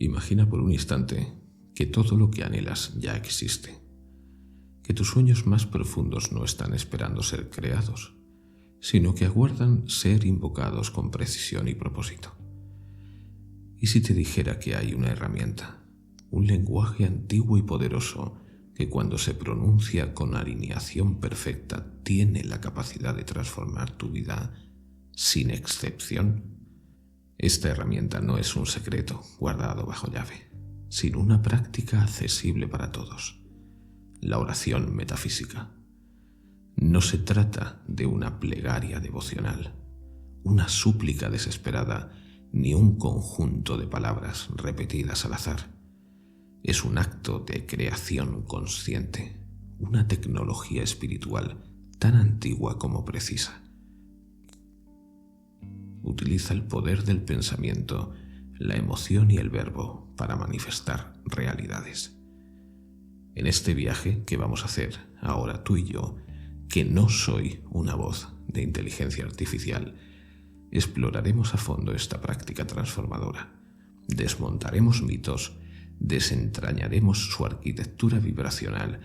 Imagina por un instante que todo lo que anhelas ya existe, que tus sueños más profundos no están esperando ser creados, sino que aguardan ser invocados con precisión y propósito. ¿Y si te dijera que hay una herramienta, un lenguaje antiguo y poderoso que cuando se pronuncia con alineación perfecta tiene la capacidad de transformar tu vida sin excepción? Esta herramienta no es un secreto guardado bajo llave, sino una práctica accesible para todos. La oración metafísica. No se trata de una plegaria devocional, una súplica desesperada, ni un conjunto de palabras repetidas al azar. Es un acto de creación consciente, una tecnología espiritual tan antigua como precisa. Utiliza el poder del pensamiento, la emoción y el verbo para manifestar realidades. En este viaje que vamos a hacer ahora tú y yo, que no soy una voz de inteligencia artificial, exploraremos a fondo esta práctica transformadora, desmontaremos mitos, desentrañaremos su arquitectura vibracional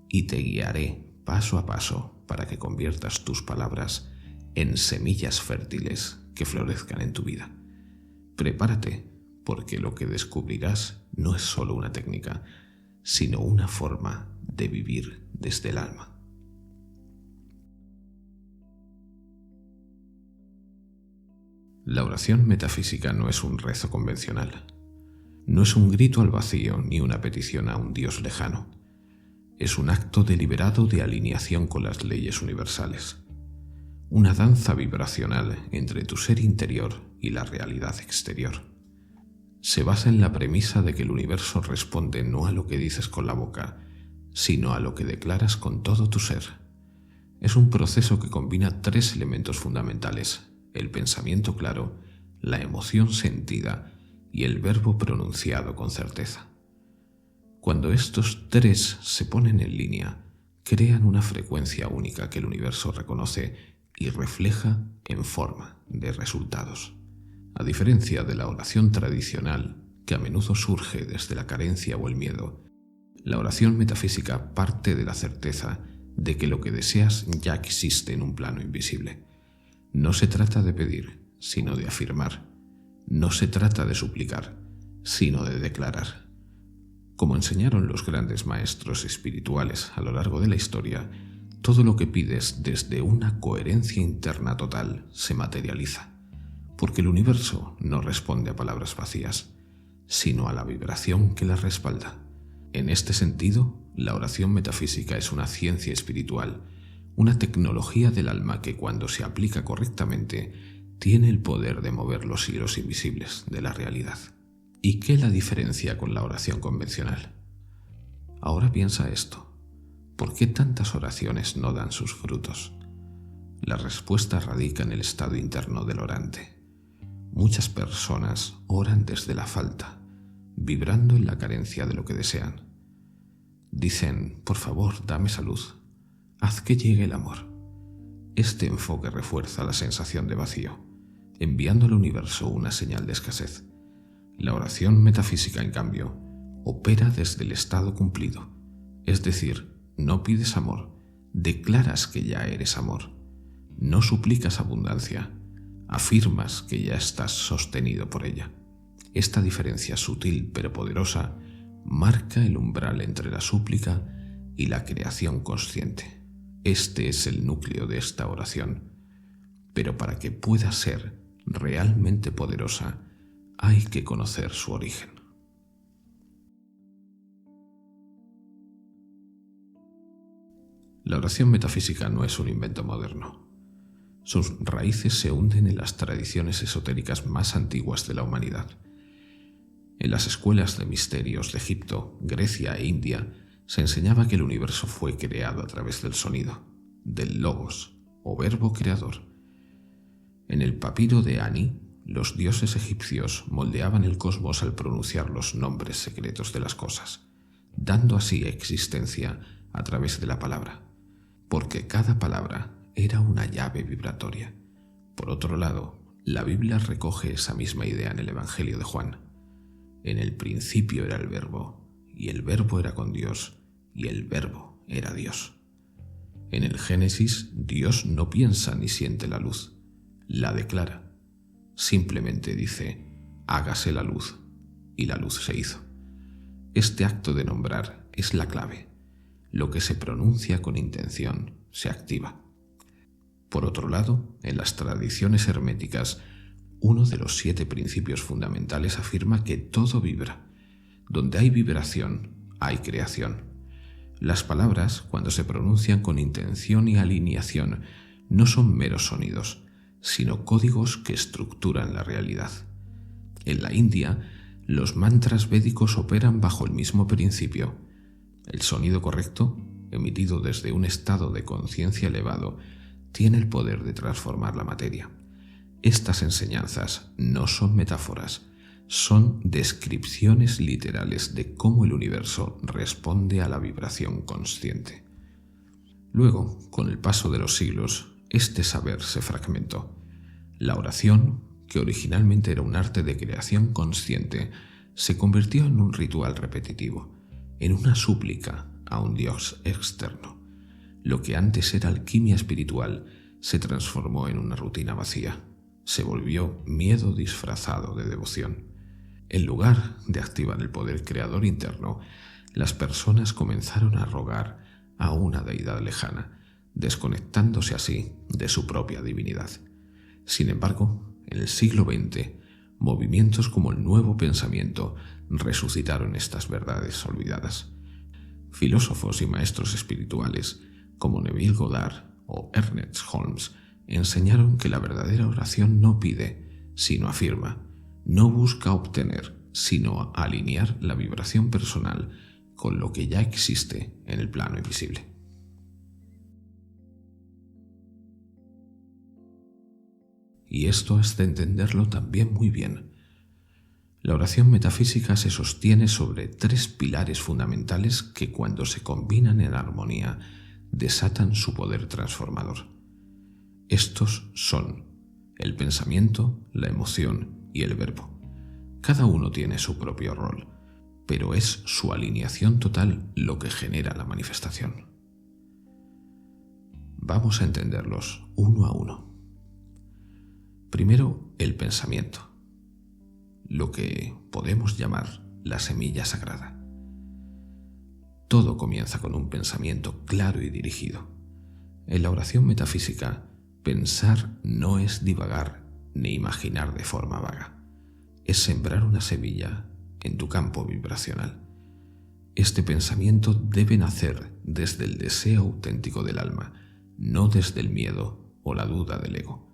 y te guiaré paso a paso para que conviertas tus palabras en semillas fértiles que florezcan en tu vida. Prepárate, porque lo que descubrirás no es solo una técnica, sino una forma de vivir desde el alma. La oración metafísica no es un rezo convencional. No es un grito al vacío ni una petición a un Dios lejano. Es un acto deliberado de alineación con las leyes universales. Una danza vibracional entre tu ser interior y la realidad exterior. Se basa en la premisa de que el universo responde no a lo que dices con la boca, sino a lo que declaras con todo tu ser. Es un proceso que combina tres elementos fundamentales: el pensamiento claro, la emoción sentida y el verbo pronunciado con certeza. Cuando estos tres se ponen en línea, crean una frecuencia única que el universo reconoce y refleja en forma de resultados. A diferencia de la oración tradicional, que a menudo surge desde la carencia o el miedo, la oración metafísica parte de la certeza de que lo que deseas ya existe en un plano invisible. No se trata de pedir, sino de afirmar. No se trata de suplicar, sino de declarar. Como enseñaron los grandes maestros espirituales a lo largo de la historia, todo lo que pides desde una coherencia interna total se materializa, porque el universo no responde a palabras vacías, sino a la vibración que las respalda. En este sentido, la oración metafísica es una ciencia espiritual, una tecnología del alma que cuando se aplica correctamente tiene el poder de mover los hilos invisibles de la realidad. ¿Y qué la diferencia con la oración convencional? Ahora piensa esto. ¿Por qué tantas oraciones no dan sus frutos? La respuesta radica en el estado interno del orante. Muchas personas oran desde la falta, vibrando en la carencia de lo que desean. Dicen: por favor, dame salud, haz que llegue el amor. Este enfoque refuerza la sensación de vacío, enviando al universo una señal de escasez. La oración metafísica, en cambio, opera desde el estado cumplido, es decir, no pides amor, declaras que ya eres amor. No suplicas abundancia, afirmas que ya estás sostenido por ella. Esta diferencia sutil pero poderosa marca el umbral entre la súplica y la creación consciente. Este es el núcleo de esta oración. Pero para que pueda ser realmente poderosa, hay que conocer su origen. La oración metafísica no es un invento moderno. Sus raíces se hunden en las tradiciones esotéricas más antiguas de la humanidad. En las escuelas de misterios de Egipto, Grecia e India se enseñaba que el universo fue creado a través del sonido, del logos o verbo creador. En el papiro de Ani, los dioses egipcios moldeaban el cosmos al pronunciar los nombres secretos de las cosas, dando así existencia a través de la palabra, porque cada palabra era una llave vibratoria. Por otro lado, la Biblia recoge esa misma idea en el Evangelio de Juan. En el principio era el Verbo, y el Verbo era con Dios, y el Verbo era Dios. En el Génesis, Dios no piensa ni siente la luz, la declara. Simplemente dice, hágase la luz, y la luz se hizo. Este acto de nombrar es la clave. Lo que se pronuncia con intención se activa. Por otro lado, en las tradiciones herméticas, uno de los 7 principios fundamentales afirma que todo vibra. Donde hay vibración, hay creación. Las palabras, cuando se pronuncian con intención y alineación, no son meros sonidos, sino códigos que estructuran la realidad. En la India, los mantras védicos operan bajo el mismo principio. El sonido correcto, emitido desde un estado de conciencia elevado, tiene el poder de transformar la materia. Estas enseñanzas no son metáforas, son descripciones literales de cómo el universo responde a la vibración consciente. Luego, con el paso de los siglos, este saber se fragmentó. La oración, que originalmente era un arte de creación consciente, se convirtió en un ritual repetitivo, en una súplica a un Dios externo. Lo que antes era alquimia espiritual se transformó en una rutina vacía. Se volvió miedo disfrazado de devoción. En lugar de activar el poder creador interno, las personas comenzaron a rogar a una deidad lejana, desconectándose así de su propia divinidad. Sin embargo, en el siglo XX, movimientos como el Nuevo Pensamiento resucitaron estas verdades olvidadas. Filósofos y maestros espirituales como Neville Goddard o Ernest Holmes enseñaron que la verdadera oración no pide, sino afirma, no busca obtener, sino alinear la vibración personal con lo que ya existe en el plano invisible. Y esto es de entenderlo también muy bien. La oración metafísica se sostiene sobre 3 pilares fundamentales que cuando se combinan en armonía desatan su poder transformador. Estos son el pensamiento, la emoción y el verbo. Cada uno tiene su propio rol, pero es su alineación total lo que genera la manifestación. Vamos a entenderlos uno a uno. Primero, el pensamiento, lo que podemos llamar la semilla sagrada. Todo comienza con un pensamiento claro y dirigido. En la oración metafísica, pensar no es divagar ni imaginar de forma vaga. Es sembrar una semilla en tu campo vibracional. Este pensamiento debe nacer desde el deseo auténtico del alma, no desde el miedo o la duda del ego.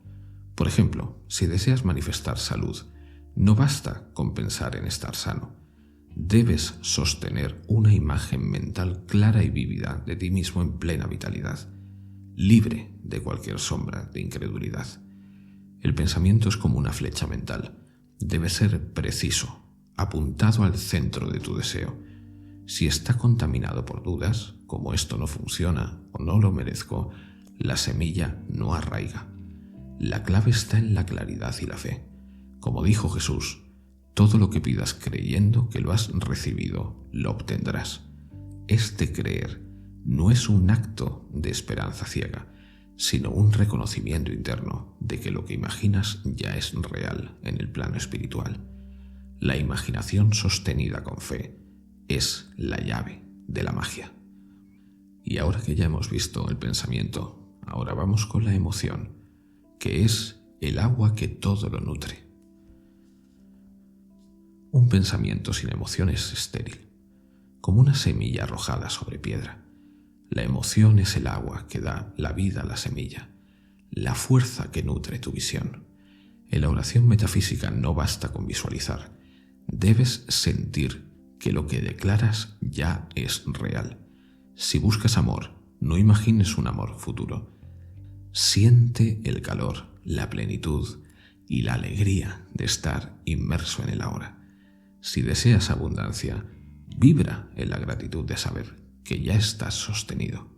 Por ejemplo, si deseas manifestar salud, no basta con pensar en estar sano. Debes sostener una imagen mental clara y vívida de ti mismo en plena vitalidad, libre de cualquier sombra de incredulidad. El pensamiento es como una flecha mental. Debe ser preciso, apuntado al centro de tu deseo. Si está contaminado por dudas, como esto no funciona o no lo merezco, la semilla no arraiga. La clave está en la claridad y la fe. Como dijo Jesús, todo lo que pidas creyendo que lo has recibido, lo obtendrás. Este creer no es un acto de esperanza ciega, sino un reconocimiento interno de que lo que imaginas ya es real en el plano espiritual. La imaginación sostenida con fe es la llave de la magia. Y ahora que ya hemos visto el pensamiento, ahora vamos con la emoción, que es el agua que todo lo nutre. Un pensamiento sin emoción es estéril, como una semilla arrojada sobre piedra. La emoción es el agua que da la vida a la semilla, la fuerza que nutre tu visión. En la oración metafísica no basta con visualizar, debes sentir que lo que declaras ya es real. Si buscas amor, no imagines un amor futuro. Siente el calor, la plenitud y la alegría de estar inmerso en el ahora. Si deseas abundancia, vibra en la gratitud de saber que ya estás sostenido.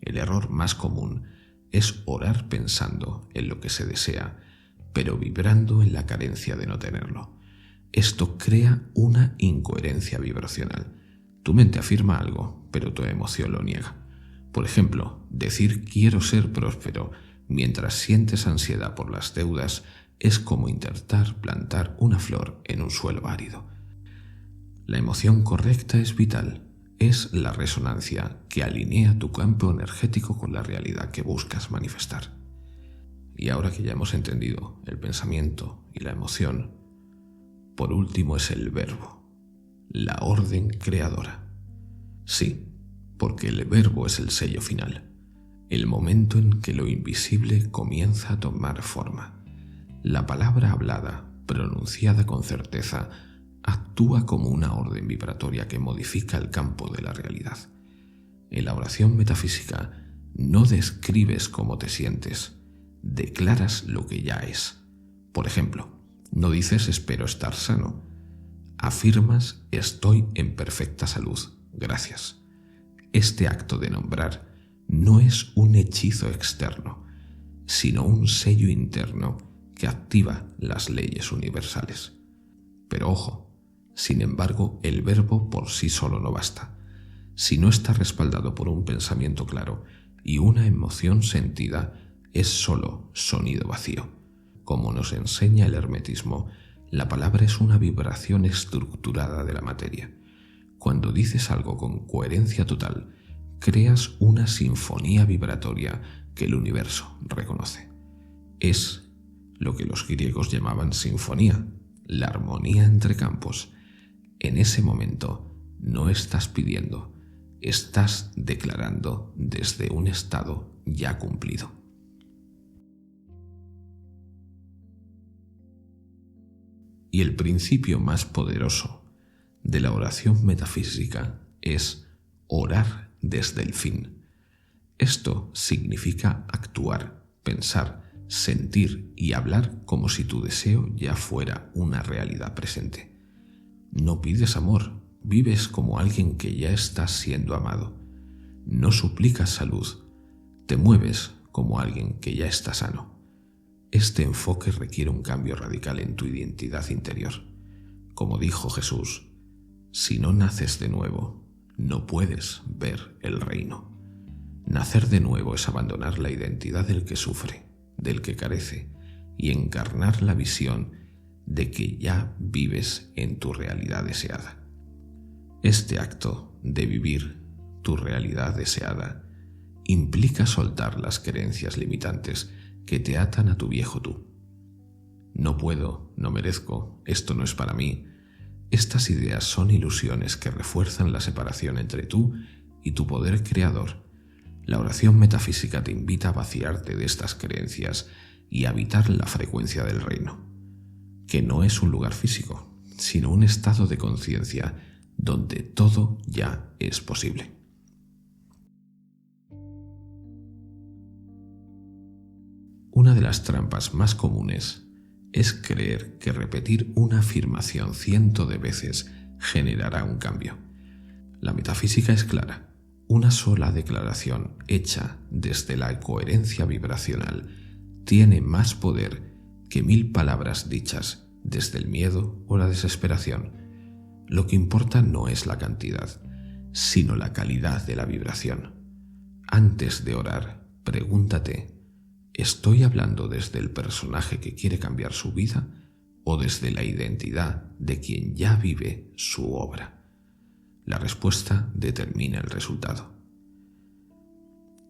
El error más común es orar pensando en lo que se desea, pero vibrando en la carencia de no tenerlo. Esto crea una incoherencia vibracional. Tu mente afirma algo, pero tu emoción lo niega. Por ejemplo, decir quiero ser próspero mientras sientes ansiedad por las deudas es como intentar plantar una flor en un suelo árido. La emoción correcta es vital, es la resonancia que alinea tu campo energético con la realidad que buscas manifestar. Y ahora que ya hemos entendido el pensamiento y la emoción, por último es el verbo, la orden creadora. Sí, porque el verbo es el sello final, el momento en que lo invisible comienza a tomar forma. La palabra hablada, pronunciada con certeza, actúa como una orden vibratoria que modifica el campo de la realidad. En la oración metafísica no describes cómo te sientes, declaras lo que ya es. Por ejemplo, no dices espero estar sano, afirmas estoy en perfecta salud, gracias. Este acto de nombrar no es un hechizo externo, sino un sello interno que activa las leyes universales. Pero ojo, sin embargo, el verbo por sí solo no basta. Si no está respaldado por un pensamiento claro y una emoción sentida, es solo sonido vacío. Como nos enseña el hermetismo, la palabra es una vibración estructurada de la materia. Cuando dices algo con coherencia total, creas una sinfonía vibratoria que el universo reconoce. Es lo que los griegos llamaban sinfonía, la armonía entre campos. En ese momento no estás pidiendo, estás declarando desde un estado ya cumplido. Y el principio más poderoso de la oración metafísica es orar desde el fin. Esto significa actuar, pensar, sentir y hablar como si tu deseo ya fuera una realidad presente. No pides amor, vives como alguien que ya está siendo amado. No suplicas salud, te mueves como alguien que ya está sano. Este enfoque requiere un cambio radical en tu identidad interior. Como dijo Jesús, si no naces de nuevo, no puedes ver el reino. Nacer de nuevo es abandonar la identidad del que sufre, del que carece, y encarnar la visión de que ya vives en tu realidad deseada. Este acto de vivir tu realidad deseada implica soltar las creencias limitantes que te atan a tu viejo tú. No puedo, no merezco, esto no es para mí. Estas ideas son ilusiones que refuerzan la separación entre tú y tu poder creador. La oración metafísica te invita a vaciarte de estas creencias y a habitar la frecuencia del reino, que no es un lugar físico, sino un estado de conciencia donde todo ya es posible. Una de las trampas más comunes es creer que repetir una afirmación cientos de veces generará un cambio. La metafísica es clara. Una sola declaración hecha desde la coherencia vibracional tiene más poder que 1000 palabras dichas desde el miedo o la desesperación. Lo que importa no es la cantidad, sino la calidad de la vibración. Antes de orar, pregúntate: ¿estoy hablando desde el personaje que quiere cambiar su vida o desde la identidad de quien ya vive su obra? La respuesta determina el resultado.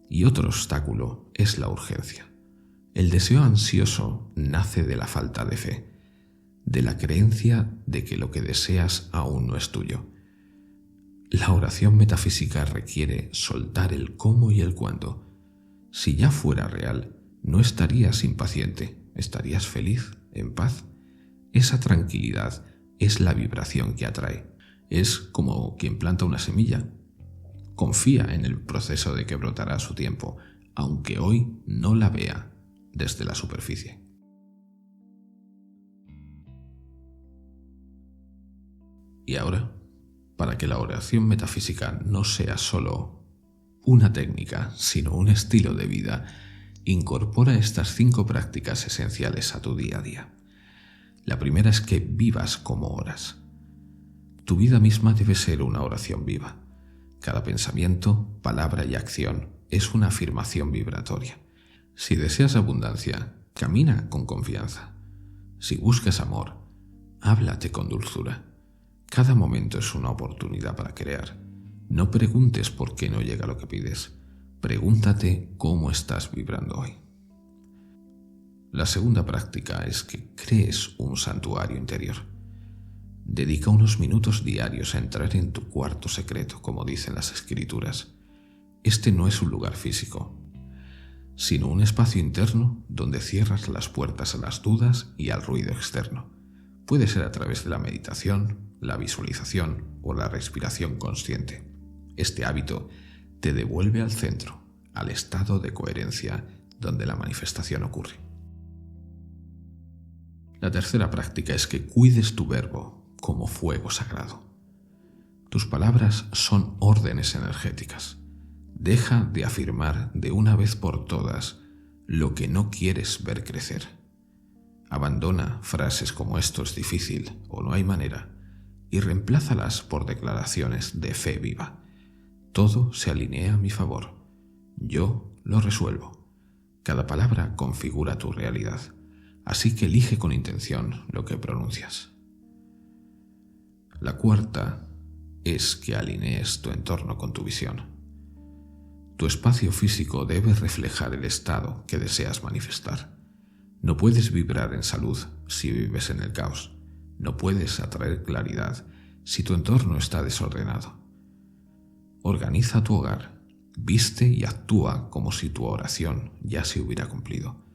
Y otro obstáculo es la urgencia. El deseo ansioso nace de la falta de fe, de la creencia de que lo que deseas aún no es tuyo. La oración metafísica requiere soltar el cómo y el cuándo. Si ya fuera real, no estarías impaciente, estarías feliz, en paz. Esa tranquilidad es la vibración que atrae. Es como quien planta una semilla. Confía en el proceso de que brotará a su tiempo, aunque hoy no la vea desde la superficie. Y ahora, para que la oración metafísica no sea solo una técnica, sino un estilo de vida, incorpora estas 5 prácticas esenciales a tu día a día. La primera es que vivas como oras. Tu vida misma debe ser una oración viva. Cada pensamiento, palabra y acción es una afirmación vibratoria. Si deseas abundancia, camina con confianza. Si buscas amor, háblate con dulzura. Cada momento es una oportunidad para crear. No preguntes por qué no llega lo que pides. Pregúntate cómo estás vibrando hoy. La segunda práctica es que crees un santuario interior. Dedica unos minutos diarios a entrar en tu cuarto secreto, como dicen las escrituras. Este no es un lugar físico, sino un espacio interno donde cierras las puertas a las dudas y al ruido externo. Puede ser a través de la meditación, la visualización o la respiración consciente. Este hábito te devuelve al centro, al estado de coherencia donde la manifestación ocurre. La tercera práctica es que cuides tu verbo como fuego sagrado. Tus palabras son órdenes energéticas. Deja de afirmar de una vez por todas lo que no quieres ver crecer. Abandona frases como esto es difícil o no hay manera y reemplázalas por declaraciones de fe viva. Todo se alinea a mi favor. Yo lo resuelvo. Cada palabra configura tu realidad, así que elige con intención lo que pronuncias. La cuarta es que alinees tu entorno con tu visión. Tu espacio físico debe reflejar el estado que deseas manifestar. No puedes vibrar en salud si vives en el caos. No puedes atraer claridad si tu entorno está desordenado. Organiza tu hogar, viste y actúa como si tu oración ya se hubiera cumplido.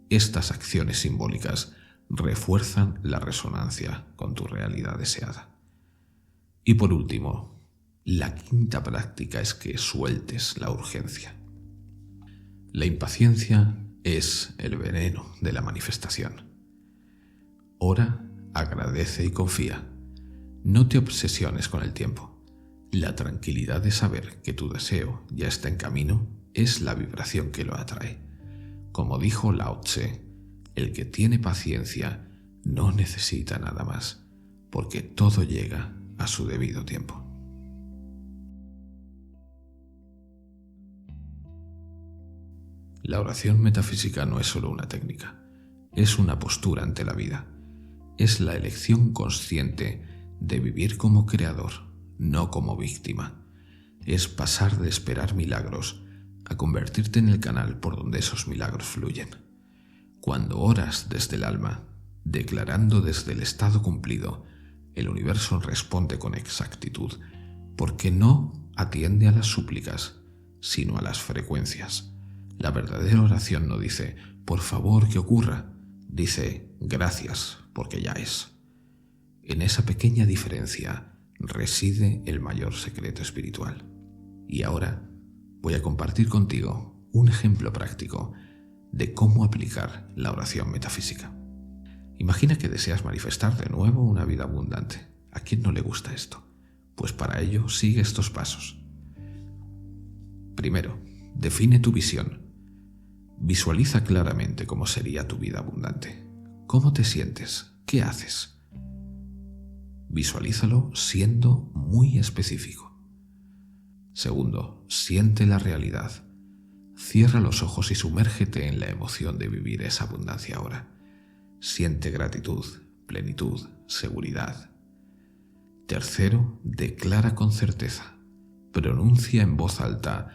Estas acciones simbólicas refuerzan la resonancia con tu realidad deseada. Y por último, la quinta práctica es que sueltes la urgencia. La impaciencia es el veneno de la manifestación. Ora, agradece y confía. No te obsesiones con el tiempo. La tranquilidad de saber que tu deseo ya está en camino es la vibración que lo atrae. Como dijo Lao Tse, el que tiene paciencia no necesita nada más, porque todo llega a su debido tiempo. La oración metafísica no es solo una técnica, es una postura ante la vida. Es la elección consciente de vivir como creador, no como víctima. Es pasar de esperar milagros a convertirte en el canal por donde esos milagros fluyen. Cuando oras desde el alma, declarando desde el estado cumplido, el universo responde con exactitud, porque no atiende a las súplicas, sino a las frecuencias. La verdadera oración no dice, por favor que ocurra, dice, gracias, porque ya es. En esa pequeña diferencia reside el mayor secreto espiritual. Y ahora voy a compartir contigo un ejemplo práctico de cómo aplicar la oración metafísica. Imagina que deseas manifestar de nuevo una vida abundante. ¿A quién no le gusta esto? Pues para ello sigue estos pasos. Primero, define tu visión. Visualiza claramente cómo sería tu vida abundante. ¿Cómo te sientes? ¿Qué haces? Visualízalo siendo muy específico. Segundo, siente la realidad. Cierra los ojos y sumérgete en la emoción de vivir esa abundancia ahora. Siente gratitud, plenitud, seguridad. Tercero, declara con certeza. Pronuncia en voz alta,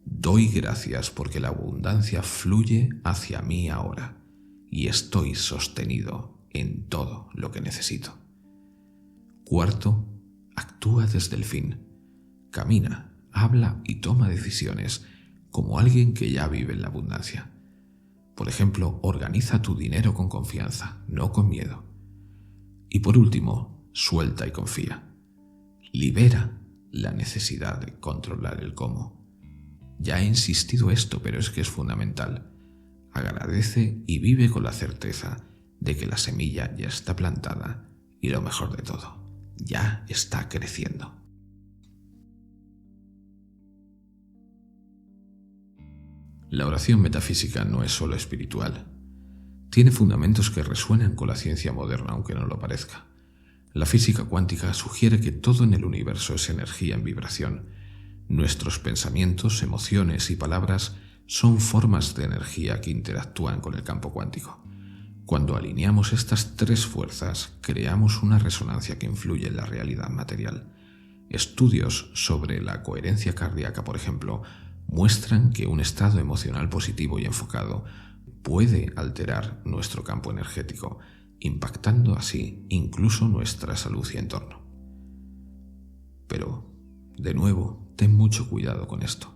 doy gracias porque la abundancia fluye hacia mí ahora y estoy sostenido en todo lo que necesito. Cuarto, actúa desde el fin. Camina, habla y toma decisiones como alguien que ya vive en la abundancia. Por ejemplo, organiza tu dinero con confianza, no con miedo. Y por último, suelta y confía. Libera la necesidad de controlar el cómo. Ya he insistido esto, pero es que es fundamental. Agradece y vive con la certeza de que la semilla ya está plantada y lo mejor de todo, ya está creciendo. La oración metafísica no es solo espiritual, tiene fundamentos que resuenan con la ciencia moderna, aunque no lo parezca. La física cuántica sugiere que todo en el universo es energía en vibración. Nuestros pensamientos, emociones y palabras son formas de energía que interactúan con el campo cuántico. Cuando alineamos estas tres fuerzas, creamos una resonancia que influye en la realidad material. Estudios sobre la coherencia cardíaca, por ejemplo, muestran que un estado emocional positivo y enfocado puede alterar nuestro campo energético, impactando así incluso nuestra salud y entorno. Pero, de nuevo, ten mucho cuidado con esto.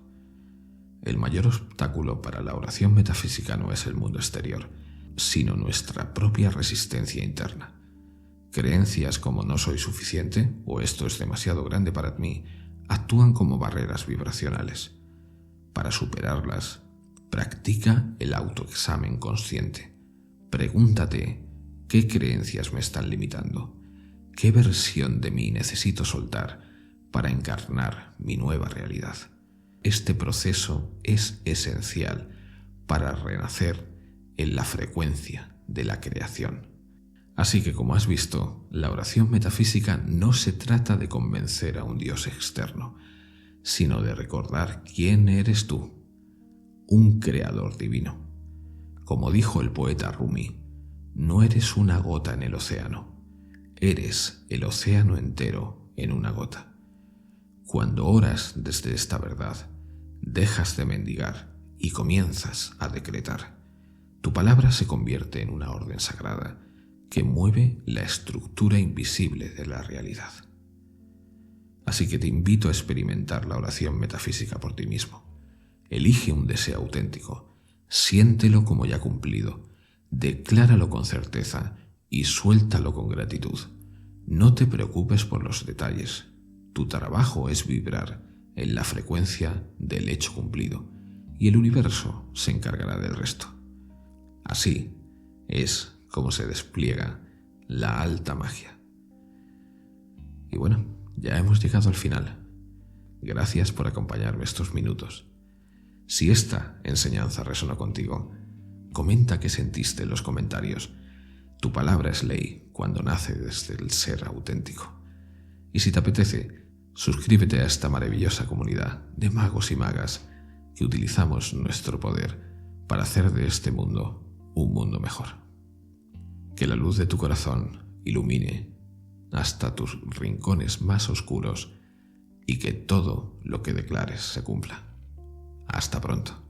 El mayor obstáculo para la oración metafísica no es el mundo exterior, sino nuestra propia resistencia interna. Creencias como no soy suficiente o esto es demasiado grande para mí actúan como barreras vibracionales. Para superarlas, practica el autoexamen consciente. Pregúntate, ¿qué creencias me están limitando? ¿Qué versión de mí necesito soltar para encarnar mi nueva realidad? Este proceso es esencial para renacer en la frecuencia de la creación. Así que, como has visto, la oración metafísica no se trata de convencer a un Dios externo, sino de recordar quién eres tú, un creador divino. Como dijo el poeta Rumi, no eres una gota en el océano, eres el océano entero en una gota. Cuando oras desde esta verdad, dejas de mendigar y comienzas a decretar. Tu palabra se convierte en una orden sagrada que mueve la estructura invisible de la realidad. Así que te invito a experimentar la oración metafísica por ti mismo. Elige un deseo auténtico, siéntelo como ya cumplido, decláralo con certeza y suéltalo con gratitud. No te preocupes por los detalles. Tu trabajo es vibrar en la frecuencia del hecho cumplido y el universo se encargará del resto. Así es como se despliega la alta magia. Y bueno, ya hemos llegado al final. Gracias por acompañarme estos minutos. Si esta enseñanza resonó contigo, comenta qué sentiste en los comentarios. Tu palabra es ley cuando nace desde el ser auténtico. Y si te apetece, suscríbete a esta maravillosa comunidad de magos y magas que utilizamos nuestro poder para hacer de este mundo un mundo mejor. Que la luz de tu corazón ilumine hasta tus rincones más oscuros y que todo lo que declares se cumpla. Hasta pronto.